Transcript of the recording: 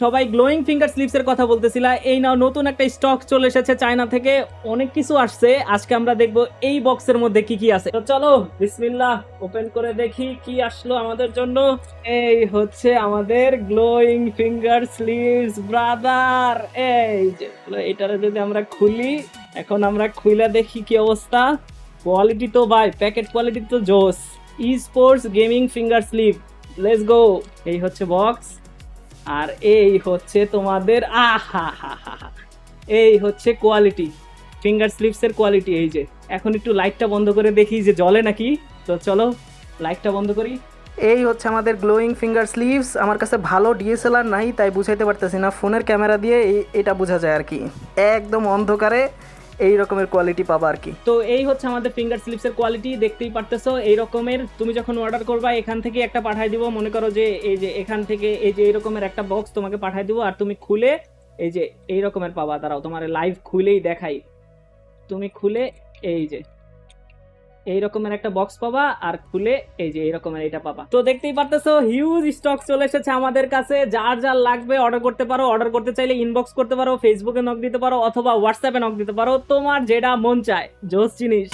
সবাই glowing finger স্লিপসের কথা বলতেছিলা, এই নাও নতুন একটা স্টক চলে এসেছে চায়না থেকে, অনেক কিছু আসছে। আজকে আমরা দেখবো এই বক্সের মধ্যে কি কি আছে। তো চলো বিসমিল্লাহ, ওপেন করে দেখি কি আসলো আমাদের জন্য। এই হচ্ছে আমাদের গ্লোয়িং ফিঙ্গার স্লিভস ব্রাদার। এই যে এটারে যদি আমরা খুলি, এখন আমরা খুলে দেখি কি অবস্থা। কোয়ালিটি তো ভাই, প্যাকেট কোয়ালিটি তো জোস। E sports gaming finger sleeve, let's go. এই হচ্ছে বক্স, আর এই হচ্ছে তোমাদের আহা হা হা হা, এই হচ্ছে কোয়ালিটি, ফিঙ্গার স্লিপসের কোয়ালিটি। এই যে এখন একটু লাইটটা বন্ধ করে দেখি যে জ্বলে নাকি। তো চলো লাইটটা বন্ধ করি। এই হচ্ছে আমাদের গ্লোয়িং ফিঙ্গার স্লিভস। আমার কাছে ভালো ডিএসএলআর নাই, তাই বুঝাইতে পারতেছি না, ফোনের ক্যামেরা দিয়ে এটা বোঝা যায় আর কি। একদম অন্ধকারে এই রকমের কোয়ালিটি পাবা আর কি। তো এই হচ্ছে আমাদের ফিঙ্গার স্লিপসের কোয়ালিটি, দেখতেই পারতেছো এই রকমের। তুমি যখন অর্ডার করবা এখান থেকে একটা পাঠাই দিব, মনে করো যে এই যে এখান থেকে এই যে এই রকমের একটা বক্স তোমাকে পাঠাই দিব, আর তুমি খুলে এই যে এই রকমের পাবা। দাঁড়াও তোমার লাইভ খুলেই দেখাই। তুমি খুলে এই যে এই রকমের একটা বক্স পাবা, আর খুলে এই যে এই রকমের এটা পাবা। তো দেখতেই পারতেছো হিউজ স্টক চলে এসেছে আমাদের কাছে। যার যার লাগবে অর্ডার করতে পারো। অর্ডার করতে চাইলে ইনবক্স করতে পারো, ফেসবুকে নক দিতে পারো, অথবা হোয়াটসঅ্যাপে নক দিতে পারো, তোমার যেটা মন চায়। জোস জিনিস।